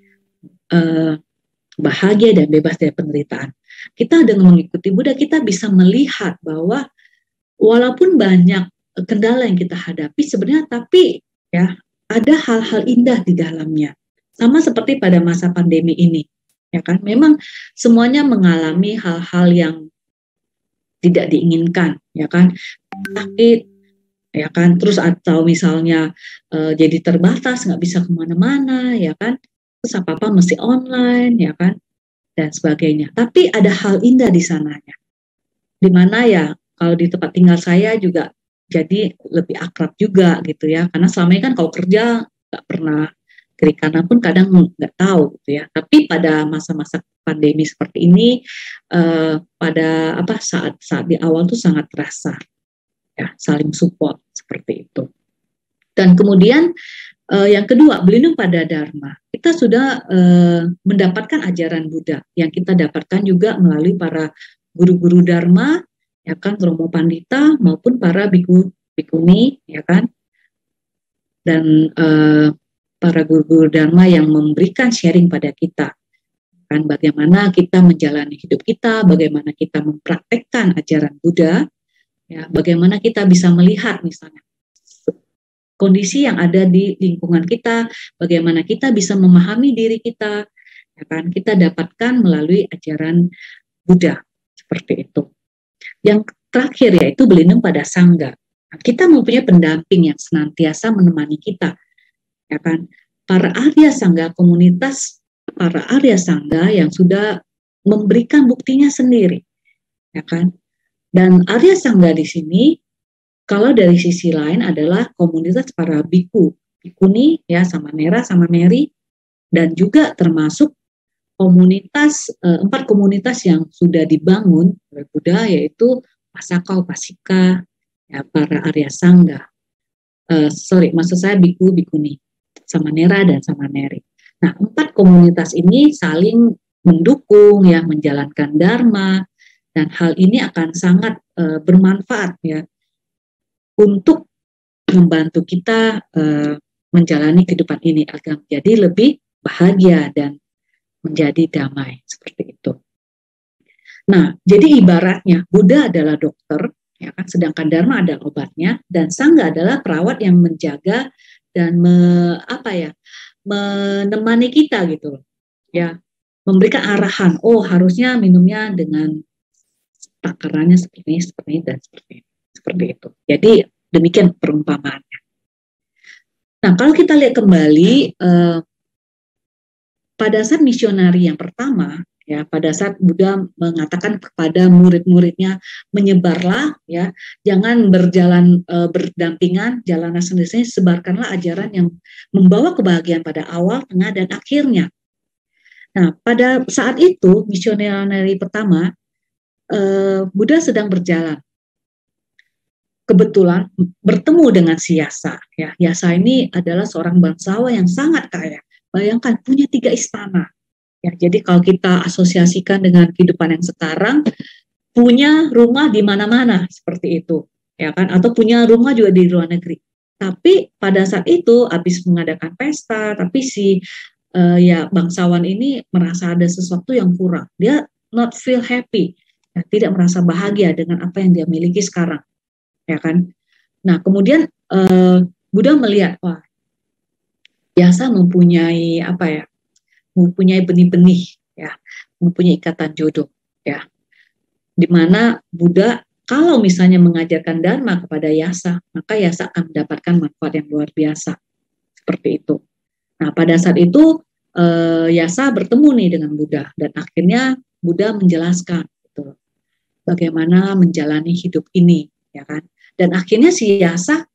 bahagia dan bebas dari penderitaan. Kita dengan mengikuti Buddha, kita bisa melihat bahwa walaupun banyak kendala yang kita hadapi sebenarnya, tapi ya ada hal-hal indah di dalamnya. Sama seperti pada masa pandemi ini, ya kan, memang semuanya mengalami hal-hal yang tidak diinginkan, ya kan, sakit, ya kan, terus atau misalnya jadi terbatas, nggak bisa kemana-mana, ya kan, terus apa-apa mesti online, ya kan, dan sebagainya. Tapi ada hal indah di sananya, di mana ya kalau di tempat tinggal saya juga jadi lebih akrab juga gitu ya. Karena selama ini kan kalau kerja nggak pernah kiri kanan pun kadang nggak tahu gitu ya. Tapi pada masa-masa pandemi seperti ini, pada saat di awal tuh sangat terasa ya, saling support seperti itu. Dan kemudian yang kedua, berlindung pada Dharma. Kita sudah mendapatkan ajaran Buddha yang kita dapatkan juga melalui para guru-guru Dharma, ya kan, Romo Pandita maupun para biku bikuni, ya kan, dan para guru-guru Dharma yang memberikan sharing pada kita, kan, bagaimana kita menjalani hidup kita, bagaimana kita mempraktekkan ajaran Buddha, ya, bagaimana kita bisa melihat misalnya kondisi yang ada di lingkungan kita, bagaimana kita bisa memahami diri kita, ya kan, kita dapatkan melalui ajaran Buddha, seperti itu. Yang terakhir yaitu berlindung pada Sangha. Nah, kita mempunyai pendamping yang senantiasa menemani kita, ya kan. Para Arya Sangha, komunitas para Arya Sangha yang sudah memberikan buktinya sendiri, ya kan. Dan Arya Sangha di sini, kalau dari sisi lain adalah komunitas para biku, bikuni, ya, sama Nera, sama Mary, dan juga termasuk komunitas, 4 komunitas yang sudah dibangun oleh Buddha, yaitu Pasaka, Upasika, ya, para Arya Sangha. Maksud saya biku, bikuni, sama Nera dan sama Mary. Nah, 4 komunitas ini saling mendukung, ya, menjalankan Dharma, dan hal ini akan sangat bermanfaat, ya, untuk membantu kita menjalani kehidupan ini agar menjadi lebih bahagia dan menjadi damai, seperti itu. Nah, jadi ibaratnya Buddha adalah dokter, ya kan, sedangkan Dharma adalah obatnya, dan Sangha adalah perawat yang menjaga dan menemani kita gitu loh, ya, memberikan arahan. Oh, harusnya minumnya dengan takarannya seperti ini dan seperti ini. Seperti itu. Jadi demikian perumpamaannya. Nah, kalau kita lihat kembali pada saat misionari yang pertama, ya, pada saat Buddha mengatakan kepada murid-muridnya, menyebarlah, ya, jangan berjalan berdampingan, jalanlah sendiri, sebarkanlah ajaran yang membawa kebahagiaan pada awal, tengah, dan akhirnya. Nah, pada saat itu misionari pertama, Buddha sedang berjalan. Kebetulan bertemu dengan si Yasa. Ya, Yasa ini adalah seorang bangsawan yang sangat kaya. Bayangkan, punya 3 istana. Ya, jadi kalau kita asosiasikan dengan kehidupan yang sekarang, punya rumah di mana-mana seperti itu, ya kan? Atau punya rumah juga di luar negeri. Tapi pada saat itu, habis mengadakan pesta, tapi si bangsawan ini merasa ada sesuatu yang kurang. Dia not feel happy, ya, tidak merasa bahagia dengan apa yang dia miliki sekarang. Ya kan. Nah, kemudian Buddha melihat, wah, Yasa mempunyai mempunyai benih-benih, ya, mempunyai ikatan jodoh, ya. Di mana Buddha kalau misalnya mengajarkan Dharma kepada Yasa, maka Yasa akan mendapatkan manfaat yang luar biasa. Seperti itu. Nah, pada saat itu Yasa bertemu nih dengan Buddha, dan akhirnya Buddha menjelaskan gitu, bagaimana menjalani hidup ini, ya kan. Dan akhirnya si Yasa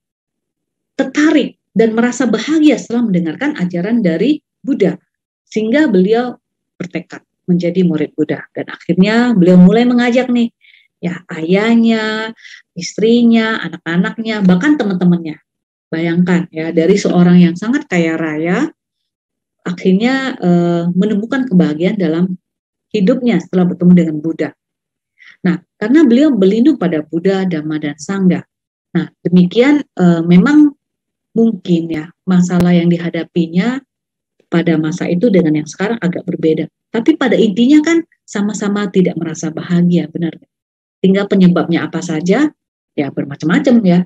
tertarik dan merasa bahagia setelah mendengarkan ajaran dari Buddha. Sehingga beliau bertekad menjadi murid Buddha. Dan akhirnya beliau mulai mengajak nih, ya, ayahnya, istrinya, anak-anaknya, bahkan teman-temannya. Bayangkan, ya, dari seorang yang sangat kaya raya, akhirnya menemukan kebahagiaan dalam hidupnya setelah bertemu dengan Buddha. Nah, karena beliau berlindung pada Buddha, Dhamma, dan Sangha. Nah, demikian memang mungkin, ya, masalah yang dihadapinya pada masa itu dengan yang sekarang agak berbeda. Tapi pada intinya kan sama-sama tidak merasa bahagia, benar. Tinggal penyebabnya apa saja, ya, bermacam-macam, ya.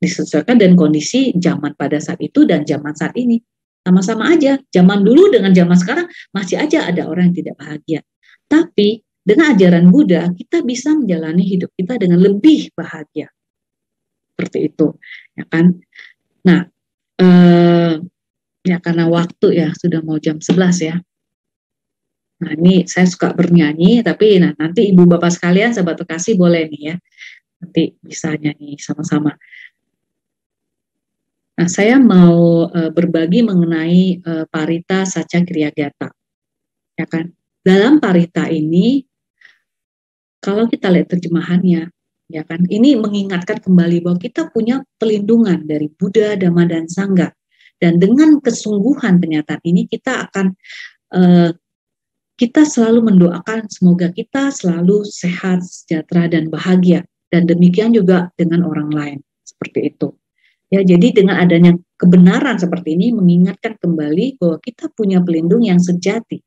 Disesuaikan dengan kondisi zaman pada saat itu dan zaman saat ini. Sama-sama aja. Zaman dulu dengan zaman sekarang masih aja ada orang yang tidak bahagia. Tapi dengan ajaran Buddha, kita bisa menjalani hidup kita dengan lebih bahagia. Seperti itu, ya kan. Nah, ya, karena waktu, ya, sudah mau jam 11, ya. Nah, ini saya suka bernyanyi, tapi nanti ibu bapak sekalian, sahabat terkasih, boleh nih, ya, nanti bisa nyanyi sama-sama. Nah, saya mau berbagi mengenai Parita Sacha Kriyagyata, ya kan? Dalam Parita ini, kalau kita lihat terjemahannya, ya kan, ini mengingatkan kembali bahwa kita punya pelindungan dari Buddha, Dhamma, dan Sangha. Dan dengan kesungguhan pernyataan ini, kita selalu mendoakan semoga kita selalu sehat, sejahtera, dan bahagia. Dan demikian juga dengan orang lain, seperti itu. Ya, jadi dengan adanya kebenaran seperti ini mengingatkan kembali bahwa kita punya pelindung yang sejati,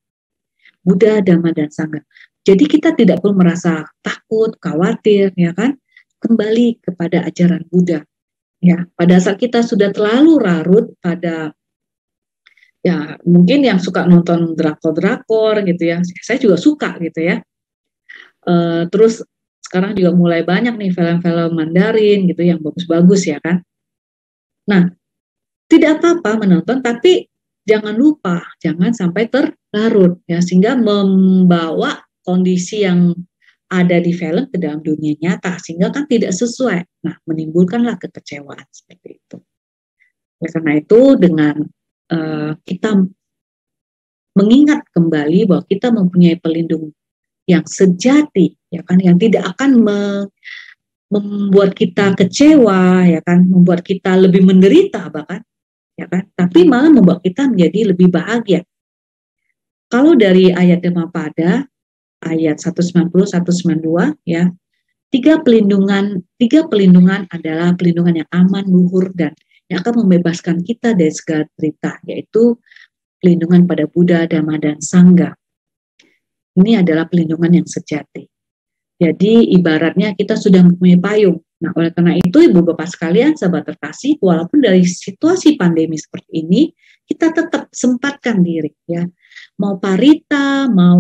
Buddha, Dhamma, dan Sangha. Jadi kita tidak perlu merasa takut, khawatir, ya kan? Kembali kepada ajaran Buddha. Ya, pada saat kita sudah terlalu larut pada, ya mungkin yang suka nonton drakor-drakor gitu ya, saya juga suka gitu ya. Terus sekarang juga mulai banyak nih film-film Mandarin gitu yang bagus-bagus ya kan. Nah, tidak apa-apa menonton, tapi jangan lupa, jangan sampai terlarut, ya, sehingga membawa kondisi yang ada di film ke dalam dunia nyata, sehingga kan tidak sesuai. Nah, menimbulkanlah kekecewaan seperti itu. Oleh karena itu, dengan kita mengingat kembali bahwa kita mempunyai pelindung yang sejati, ya kan, yang tidak akan membuat kita kecewa, ya kan, membuat kita lebih menderita bahkan, ya kan, tapi malah membuat kita menjadi lebih bahagia. Kalau dari ayat Dhammapada ayat 190 192 ya, tiga pelindungan adalah pelindungan yang aman, luhur, dan yang akan membebaskan kita dari segala derita, yaitu pelindungan pada Buddha, Dhamma, dan Sangha. Ini adalah pelindungan yang sejati. Jadi ibaratnya kita sudah mempunyai payung. Nah, oleh karena itu Ibu Bapak sekalian, sahabat terkasih, walaupun dari situasi pandemi seperti ini, kita tetap sempatkan diri ya. Mau parita, mau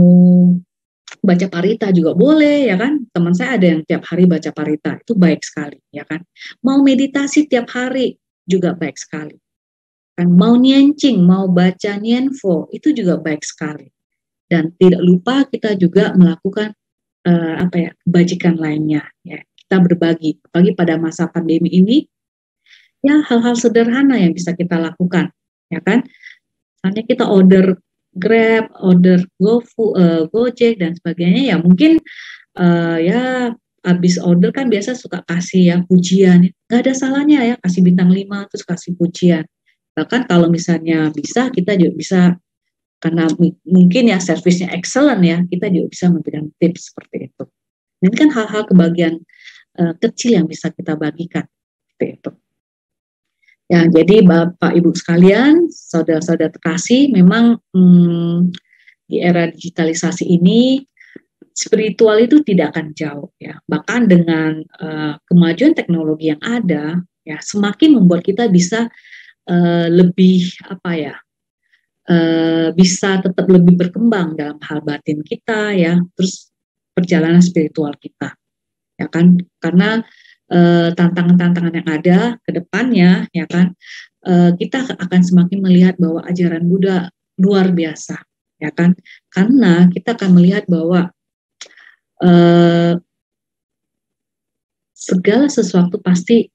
baca parita juga boleh ya kan. Teman saya ada yang tiap hari baca parita, itu baik sekali ya kan. Mau meditasi tiap hari juga baik sekali. Kan mau nyencing, mau baca nyenfo, itu juga baik sekali. Dan tidak lupa kita juga melakukan kebajikan lainnya ya, kita berbagi pada masa pandemi ini ya, hal-hal sederhana yang bisa kita lakukan ya kan, misalnya kita order Grab, order Gojek dan sebagainya ya, mungkin ya habis order kan biasa suka kasih ya pujian, nggak ada salahnya ya kasih bintang 5 terus kasih pujian, bahkan kalau misalnya bisa kita juga bisa, karena mungkin ya servisnya excellent ya, kita juga bisa memberikan tips seperti itu. Ini kan hal-hal kebahagiaan kecil yang bisa kita bagikan seperti itu. Ya, jadi Bapak Ibu sekalian, saudara-saudara terkasih, memang di era digitalisasi ini spiritual itu tidak akan jauh ya. Bahkan dengan kemajuan teknologi yang ada, ya semakin membuat kita bisa lebih bisa tetap lebih berkembang dalam hal batin kita ya, terus perjalanan spiritual kita ya kan, karena tantangan-tantangan yang ada ke depannya ya kan, kita akan semakin melihat bahwa ajaran Buddha luar biasa ya kan, karena kita akan melihat bahwa segala sesuatu pasti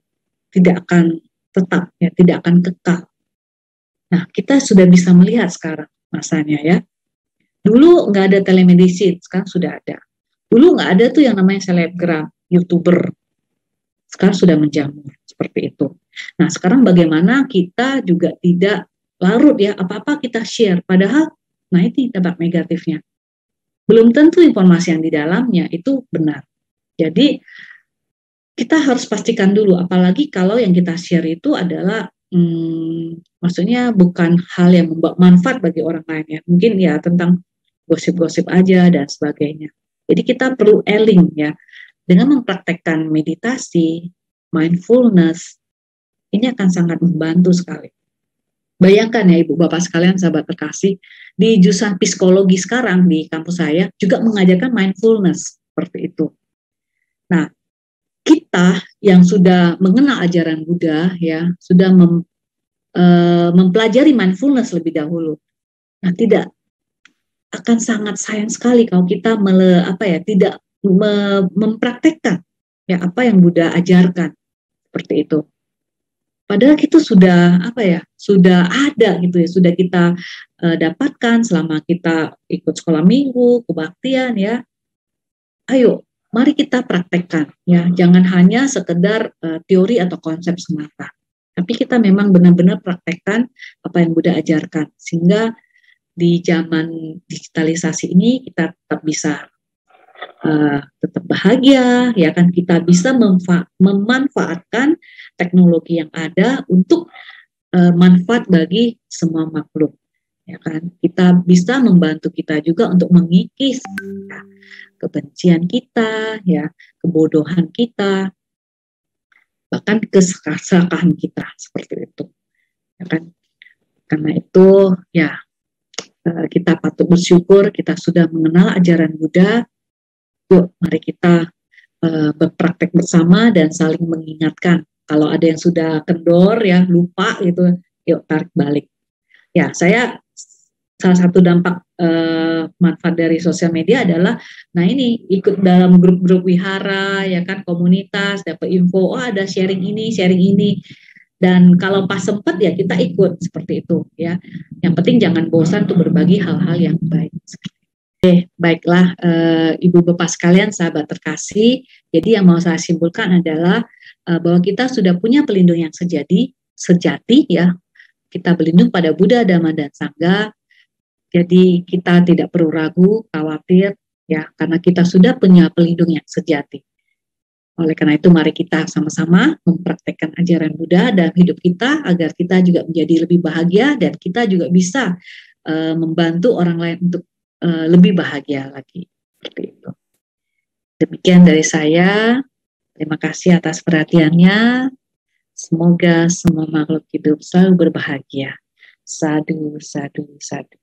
tidak akan tetap ya, tidak akan kekal. Nah, kita sudah bisa melihat sekarang masanya ya. Dulu nggak ada telemedicine, sekarang sudah ada. Dulu nggak ada tuh yang namanya selebgram, YouTuber. Sekarang sudah menjamur, seperti itu. Nah, sekarang bagaimana kita juga tidak larut ya, apa-apa kita share. Padahal, nah ini dampak negatifnya. Belum tentu informasi yang di dalamnya itu benar. Jadi, kita harus pastikan dulu, apalagi kalau yang kita share itu adalah maksudnya bukan hal yang membawa manfaat bagi orang lain ya, mungkin ya tentang gosip-gosip aja dan sebagainya. Jadi kita perlu eling ya, dengan mempraktekkan meditasi, mindfulness, ini akan sangat membantu sekali. Bayangkan ya Ibu Bapak sekalian, sahabat terkasih, di jurusan psikologi sekarang di kampus saya juga mengajarkan mindfulness seperti itu. Nah, kita yang sudah mengenal ajaran Buddha ya, sudah mempelajari mindfulness lebih dahulu. Nah, tidak akan sangat sayang sekali kalau kita tidak mempraktekkan ya apa yang Buddha ajarkan, seperti itu. Padahal itu sudah sudah ada gitu ya, sudah kita dapatkan selama kita ikut sekolah minggu, kebaktian ya. Ayo, mari kita praktekkan ya, jangan hanya sekedar teori atau konsep semata. Tapi kita memang benar-benar praktekkan apa yang Buddha ajarkan, sehingga di zaman digitalisasi ini kita tetap bisa tetap bahagia, ya kan, kita bisa memanfaatkan teknologi yang ada untuk manfaat bagi semua makhluk, ya kan. Kita bisa membantu kita juga untuk mengikis ya, kebencian kita, ya, kebodohan kita, bahkan keserakahan kita, seperti itu, ya kan. Karena itu ya kita patut bersyukur kita sudah mengenal ajaran Buddha. Yuk, mari kita berpraktek bersama dan saling mengingatkan. Kalau ada yang sudah kendor ya, lupa gitu, yuk tarik balik. Ya, salah satu dampak manfaat dari sosial media adalah, nah ini ikut dalam grup-grup wihara, ya kan, komunitas, dapat info, oh ada sharing ini, dan kalau pas sempat ya kita ikut seperti itu ya. Yang penting jangan bosan untuk berbagi hal-hal yang baik. Baiklah Ibu Bapak sekalian, sahabat terkasih. Jadi yang mau saya simpulkan adalah bahwa kita sudah punya pelindung yang sejati ya. Kita berlindung pada Buddha, Dhamma, dan Sangha. Jadi kita tidak perlu ragu, khawatir ya, karena kita sudah punya pelindung yang sejati. Oleh karena itu mari kita sama-sama mempraktekkan ajaran Buddha dalam hidup kita agar kita juga menjadi lebih bahagia dan kita juga bisa membantu orang lain untuk lebih bahagia lagi, seperti itu. Demikian dari saya. Terima kasih atas perhatiannya. Semoga semua makhluk hidup selalu berbahagia. Sadhu, sadhu, sadhu.